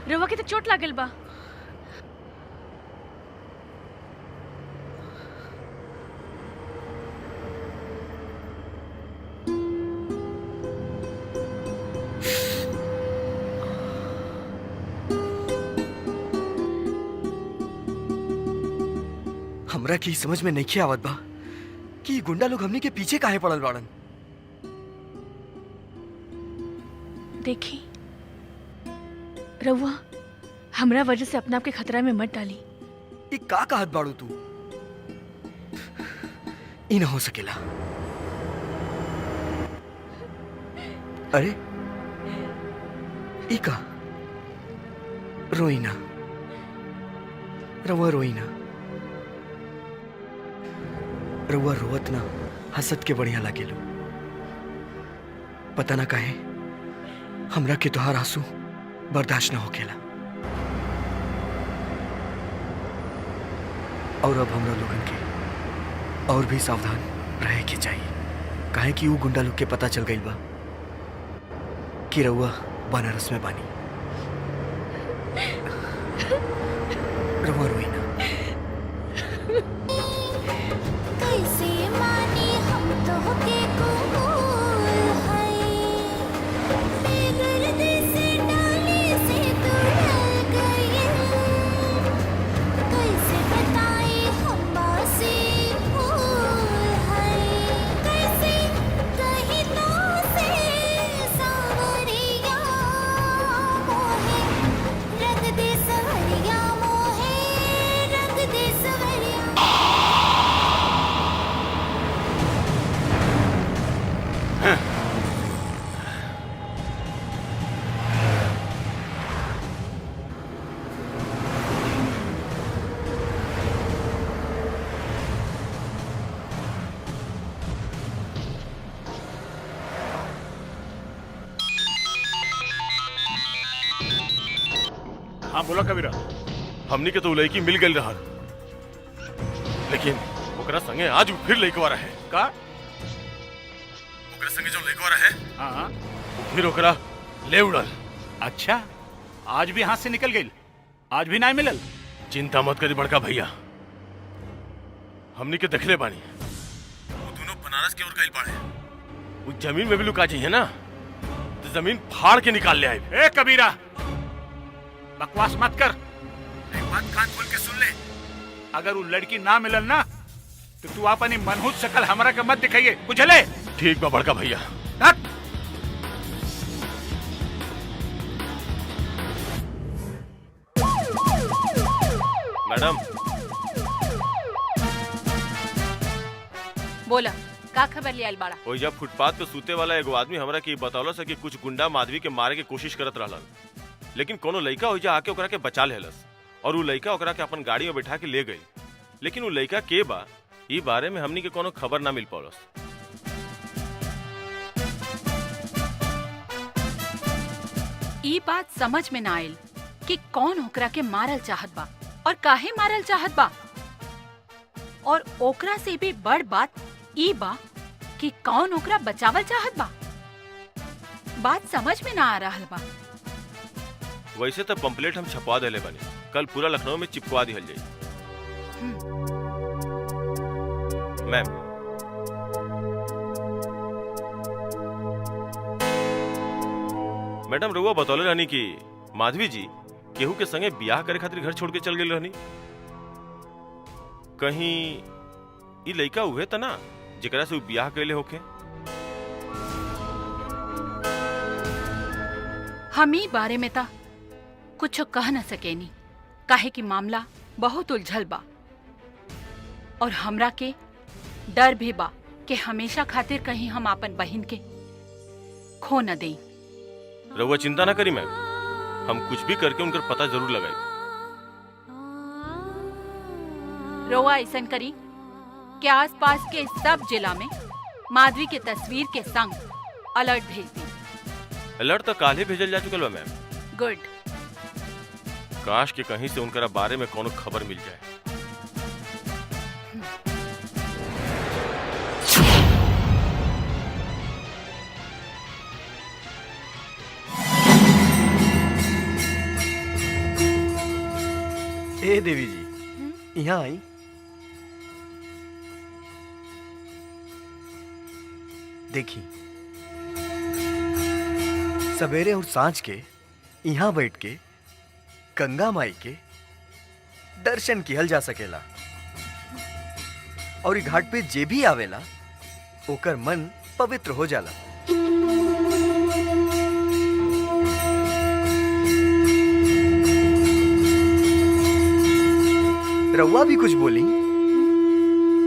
रवा के तो चोट लागल बा। हमरा की समझ में नहीं आवत बा कि गुंडा लोग हमनी के पीछे काहे पड़ल बाड़न। देखी रउआ हमरा वजह से अपना आप के खतरा में मत डाली। ये का कहत बाड़ू तू? ई न हो सकेला। अरे ई का? रोईना रउआ रोईना। रउआ रोवत ना हंसत के बढ़िया लागेलो। पता ना काहे हमरा के तोहार आंसू बर्दाश्त ना होकेला। और अब हमरा लोगन के और भी सावधान रहे के चाहिए, काहे कि वो गुंडा लोग के पता चल गई बा कि रउआ बनारस में बानी। रउआ रोई ना। कैसे मानी हम तो के कबूल है, बेदर्दी से डाली से तू ढल गई। कैसे बताए हम बासी फूल है, कैसे कहीं तो से सावरिया मोहे रंग दे सवरिया, मोहे रंग दे सवरिया। हाँ बोला कबीरा। हमनी के तो लड़की मिल गई रहा, लेकिन ओकरा संगे आज वो फिर लड़कवा रहे का। ओकरा संगे जो लड़कवा रहे हाँ वो फिर ओकरा ले उड़ल। अच्छा आज भी हाथ से निकल गई, आज भी ना मिलल। चिंता मत करी बड़का भैया, हमनी के देखले बानी वो दोनों बनारस के ओर गइल बाड़े। वो जमीन में भी लुका जी है ना, तो जमीन फाड़ के निकाल ले आए। ए कबीरा बकवास मत कर, एक बात कान खोल के सुन ले। अगर वो लड़की ना मिलल ना तो तू अपनी मनहूस शकल हमरा के मत दिखाइए, बुझले? ठीक बा बड़का भैया। मैडम बोला का खबर ले आइल बाड़ा? ओइ जब फुटपाथ पे सूते वाला एगो आदमी हमरा के बतौलस कि कुछ गुंडा माधवी के मारे के कोशिश करत रहलन, लेकिन कोनो लड़का ओइजा आके ओकरा के बचा लेहलस और वो लड़का ओकरा के अपन गाड़ी में बैठा के ले गई। लेकिन वो लड़का के बा ई बारे में हमनी के कोनो खबर ना मिल पौलस। ई बात समझ में ना आइल कि कौन ओकरा के मारल चाहत बा और काहे मारल चाहत बा, और ओकरा से भी बड़ बात ई बा कि कौन ओकरा बचावल चाहत बा। बात समझ में ना आ रहल बा। वैसे तो पंपलेट हम छपवा देले बनी, कल पूरा लखनऊ में चिपकवा दिहल जाई। मैम मैडम रउआ बतौले रहनी कि माधवी जी केहू के संगे बियाह करे खातिर घर छोड़ के चल गई रहनी। कहीं ई लइका उहे त ना जेकरा से बियाह कैले होखे? हम ई बारे में ता कुछ कह न सकेनी, काहे कि मामला बहुत उलझल बा और हमरा के डर भी बा कि हमेशा खातिर कहीं हम अपन बहन के खो न दें। रउआ चिंता ना करी मैम, हम कुछ भी करके उनकर पता जरूर लगाई। रोआ ऐसन करी कि आसपास के सब जिला में माधवी के तस्वीर के संग अलर्ट भेज दी। अलर्ट तो काल ही भेजल जा चुकल बा मैम। गुड। काश कि कहीं से उनकरा बारे में कोनो खबर मिल जाए। ए देवी जी, यहाँ आई। देखी, सवेरे और सांझ के यहाँ बैठ के गंगा माई के दर्शन किहल जा सकेला और ई घाट पे जे भी आवेला ओकर मन पवित्र हो जाला। रउआ भी कुछ बोली,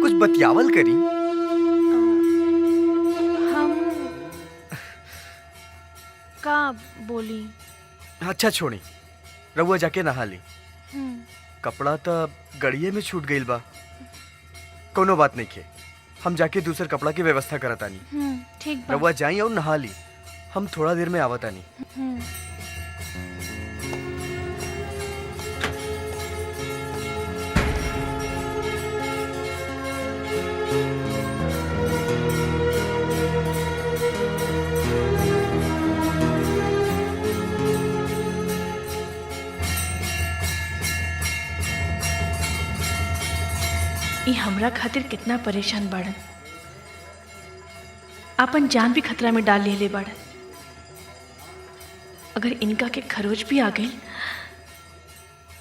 कुछ बतियावल करी। हम का बोली? अच्छा छोड़ी, रउआ जाके नहा ली। कपड़ा तो गड़िए में छूट गईल बा। कोनो बात नहीं खे, हम जाके दूसर कपड़ा की व्यवस्था करतानी। ठीक बा। रउआ जाई और नहा ली, हम थोड़ा देर में आवतानी। ई हमरा खातिर कितना परेशान बाड़न, अपन जान भी खतरा में डाल ले बाड़न। अगर इनका के खरोच भी आ गई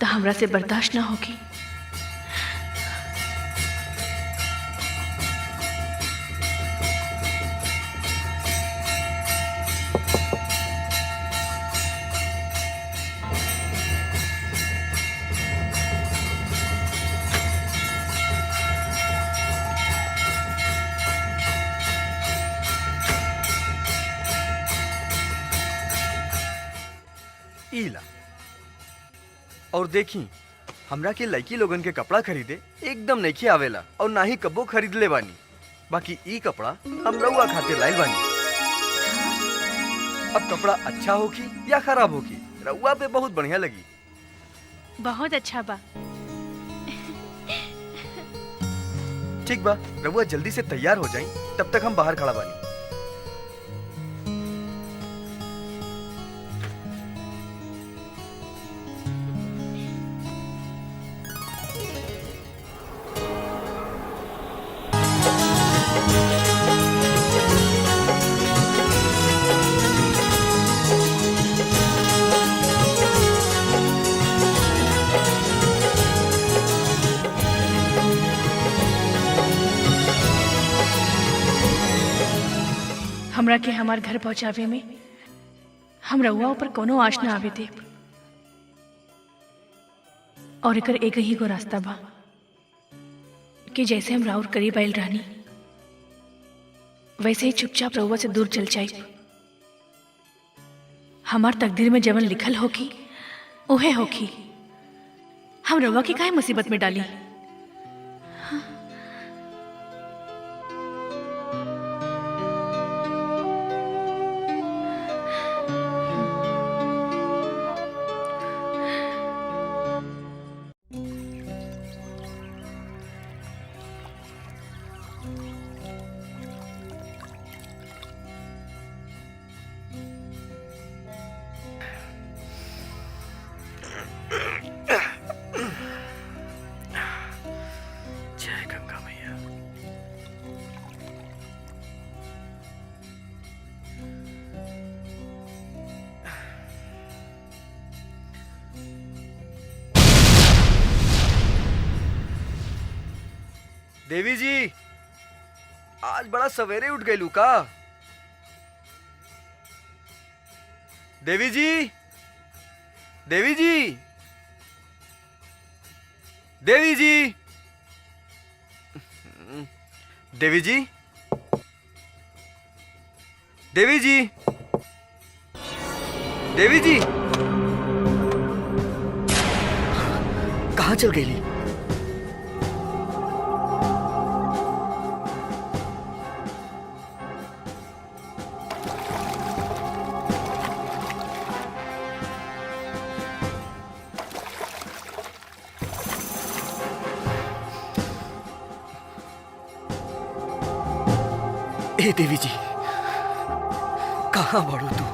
तो हमरा से बर्दाश्त ना होगी। ईला और देखी, हमरा के लड़की लोगन के कपड़ा खरीदे एकदम नहीं आवेला और ना ही कबो खरीद ले बानी। बाकी ई कपड़ा हम रउआ खातिर लाइल बानी। अब कपड़ा अच्छा होगी या खराब होगी, रउआ पे बहुत बढ़िया लगी। बहुत अच्छा बा। ठीक बा, रउआ जल्दी से तैयार हो जाई, तब तक हम बाहर खड़ा बानी। हमरा के हमार घर पहुंचावे में हम रउआ ऊपर कोनो आश ना आवे दे। और एकर एक ही गो रास्ता बा कि जैसे हम राउर करीब आइल रहनी वैसे ही चुपचाप रउआ से दूर चल जाई। हमार तकदीर में जवन लिखल होगी उहे होगी। हम रउआ की काहे मुसीबत में डाली। जय गंगा मैया। देवी जी, आज बड़ा सवेरे उठ गई का? देवी जी, देवी जी, देवी जी, देवी जी, देवी जी, देवी जी, कहाँ चल गई? ए देवी जी, कहाँ बाड़ू तू?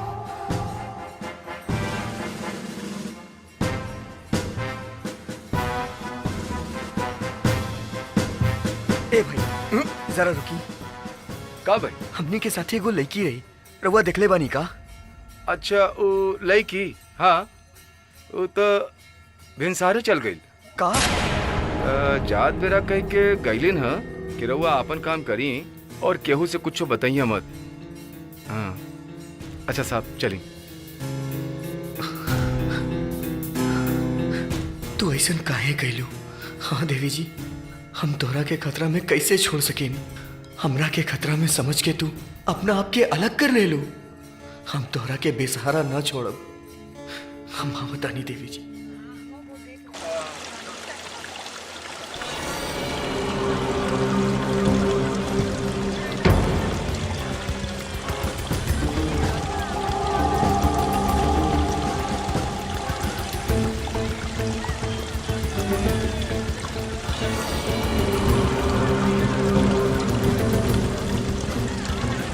ए भाई, जरा रुकी। का भाई? हमनी के साथ एगो लड़की रही, रउआ देखले बानी का? अच्छा वो लड़की, हाँ वो तो भिनसारे चल गई। का? जात बेरा कह के गईलिन ह कि रउआ अपन काम करी और केहू से कुछ बताइए मत। हाँ अच्छा साहब चली। तू ऐसन काहे कैलू? हाँ देवी जी, हम तोहरा के खतरा में कैसे छोड़ सकेनी? हमरा के खतरा में समझ के तू अपना आप के अलग कर ले लो। हम तोहरा के बेसहारा ना छोड़ब। हम बतानी देवी जी।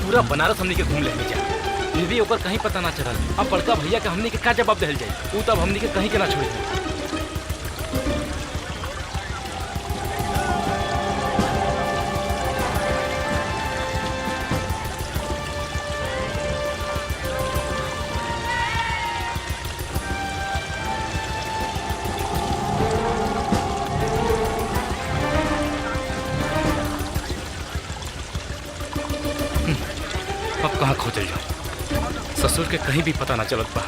पूरा बनारस हमनी के घूम ले जा, फिर भी ओकर कहीं पता ना चलल। अब बड़का भैया के हमनी के का जवाब देल जाई? ऊ तब हमनी के कहीं के ना छोड़ी। अब कहाँ खोजल जाओ? ससुर के कहीं भी पता ना चलत बा।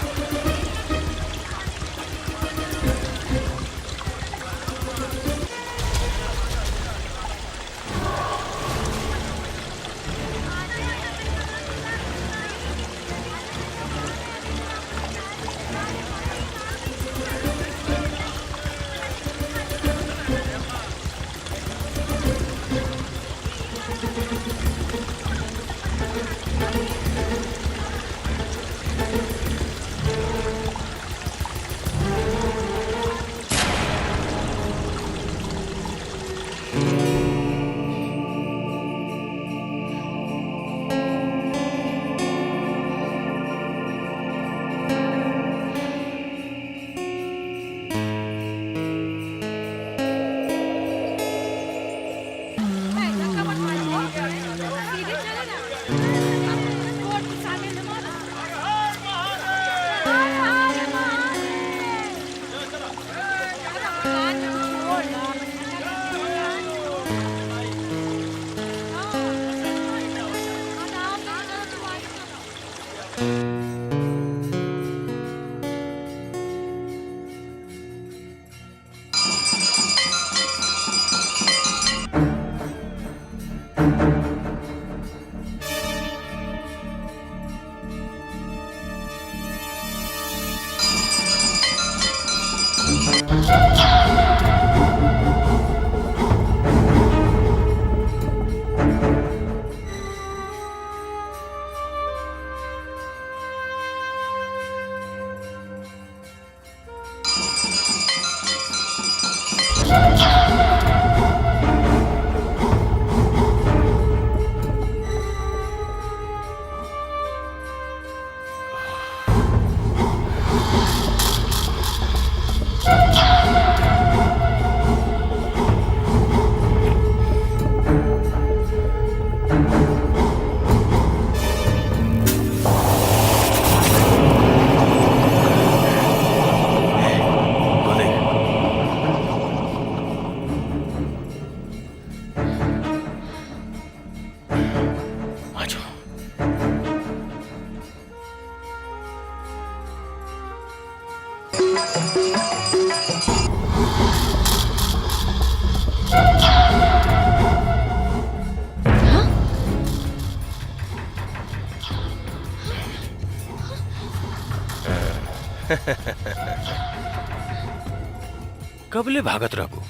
कबले भागत रहबो?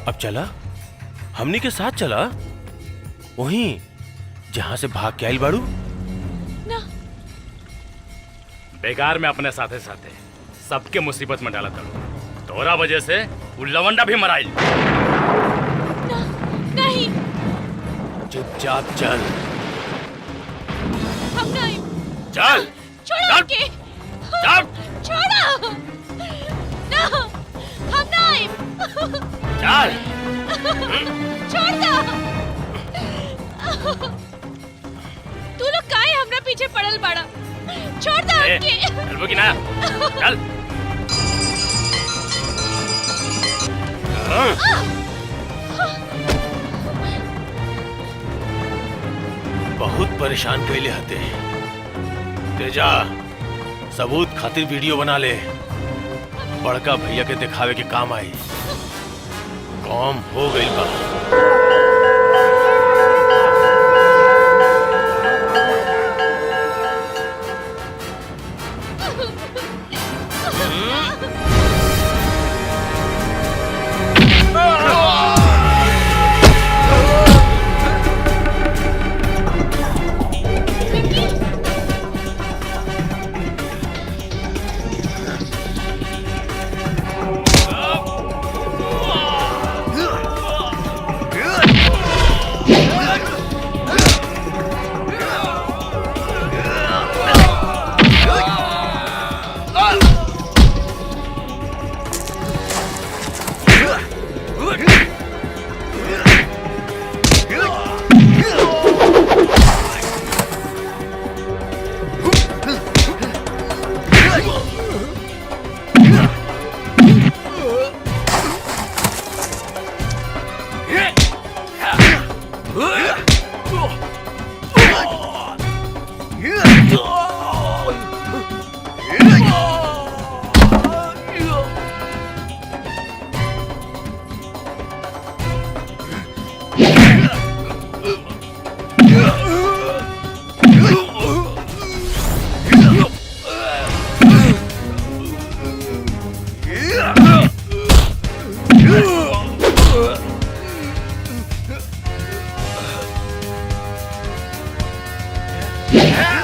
अब चला, हमनी के साथ चला, वहीं जहां से भाग के आइल बाड़ू। बेकार में अपने साथे साथे सबके मुसीबत में डाला था। तोरा वजह से वो लवंडा भी मराइल। नहीं, चुपचाप चल। हम नहीं। चल छोड़ो के। चल छोड़ो। ना, हम नहीं। चल छोड़ दो। तू लोग काहे हमरा पीछे पड़ल बाड़ा? छोड़ दो हमके। चल की ना, चल। बहुत परेशान कैले हते। तेजा, सबूत खातिर वीडियो बना ले, बड़का भैया के दिखावे के काम आई। काम हो गई बा। Yeah!